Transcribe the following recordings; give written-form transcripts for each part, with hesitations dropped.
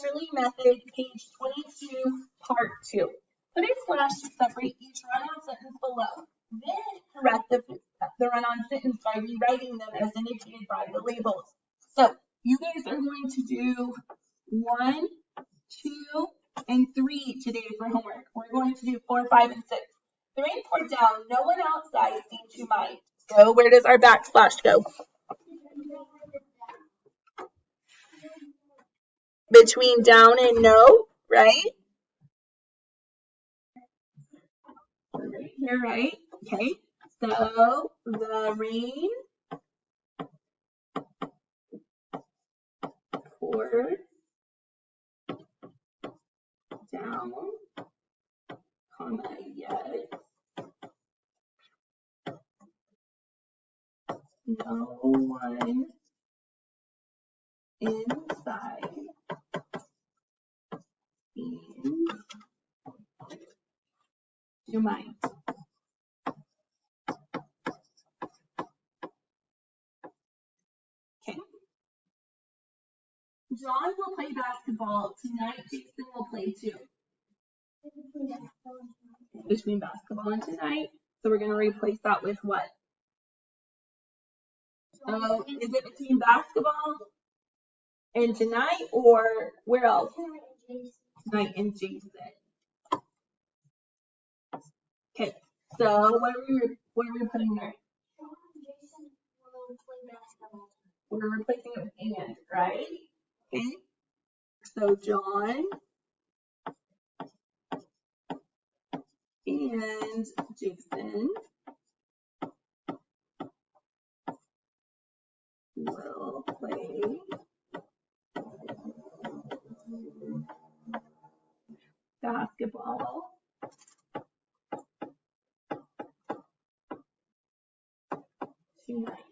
Shurley method, page 22, part 2. Put a slash to separate each run-on sentence below. Then correct the run-on sentence by rewriting them as indicated by the labels. So you guys are going to do 1, 2, and 3 today for homework. We're going to do 4, 5, and 6. The rain poured down. No one outside seemed to mind. So where does our backslash go? Between down and no, right? Right here, right? Okay. So the rain poured down, comma, yet no one inside seems to mind. Okay. John will play basketball tonight. Jason will play too. Between basketball and tonight. So we're going to replace that with what? So is it between basketball and tonight, or where else? Tonight and Jason. Okay. So what are we putting there? Jason will play basketball. We're replacing it with and, right? Okay. So John and Jason will play basketball tonight.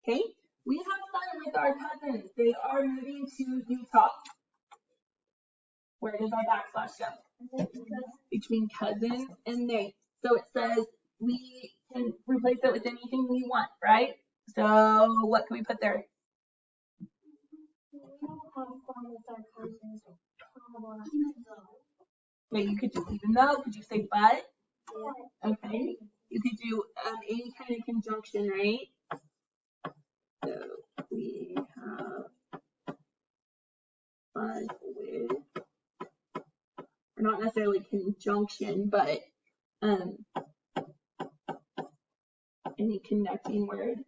Okay, we have fun with our cousins. They are moving to Utah. Where does our backslash go? Between cousins and they. So it says we can replace it with anything we want, right? So what can we put there? We will have fun with our cousins. Wait, you could do even though. Could you say but? Yeah. Okay. You could do any kind of conjunction, right? So we have fun with, or not necessarily conjunction, but any connecting word.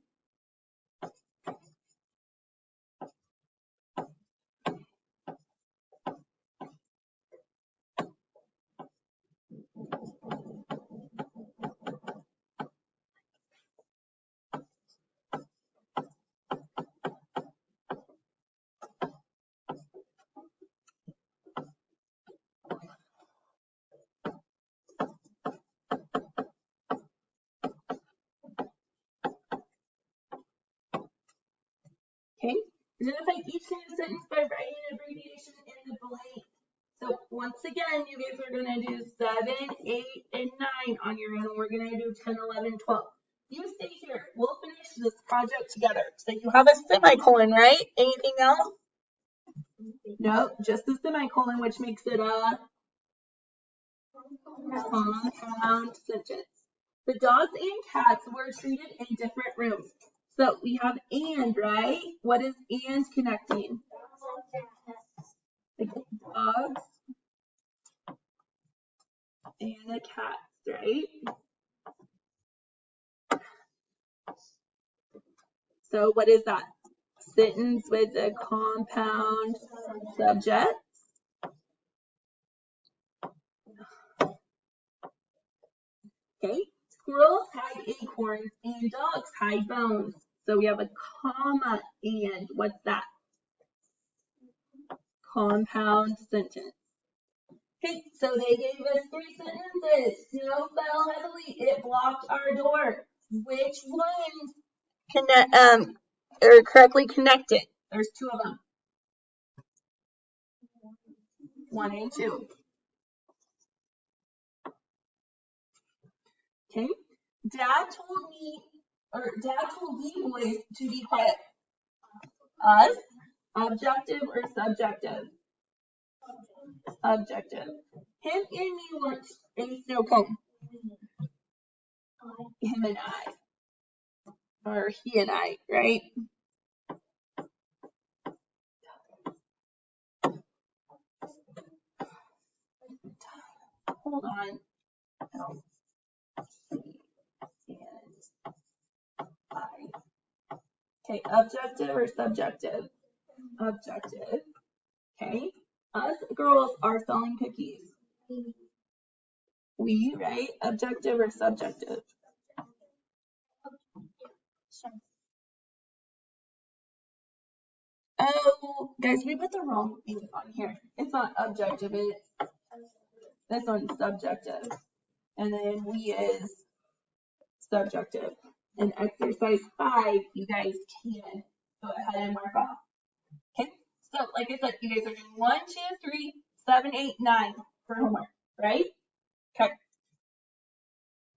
Okay, identify each kind of sentence by writing an abbreviation in the blank. So once again, you guys are going to do 7, 8, and 9 on your own. We're going to do 10, 11, 12. You stay here. We'll finish this project together. So you have a semicolon, right? Anything else? No, just the semicolon, which makes it a compound sentence. The dogs and cats were treated in different rooms. So we have and, right? What is and connecting? The dogs and the cats, right? So what is that? Sentence with a compound subject. Okay. Squirrels hide acorns and dogs hide bones. So we have a comma and. What's that? Compound sentence. Okay, so they gave us 3 sentences. Snow fell heavily. It blocked our door. Which ones are correctly connected? There's 2 of them. 1 and 2. Okay. Dad told me or Dad told you boys to be quiet. Us, objective or subjective? Objective. Him and me want a snow cone. Him and I. Or he and I, right? Hold on. L, C, and I. Okay, objective or subjective? Objective. Okay. Us girls are selling cookies. We, right? Objective or subjective? Oh, guys, we put the wrong thing on here. It's not objective, this one's subjective. And then we is subjective. In exercise 5, you guys can go ahead and mark off. Okay, so like I said, you guys are doing 1, 2, 3, 7, 8, 9 for homework, right?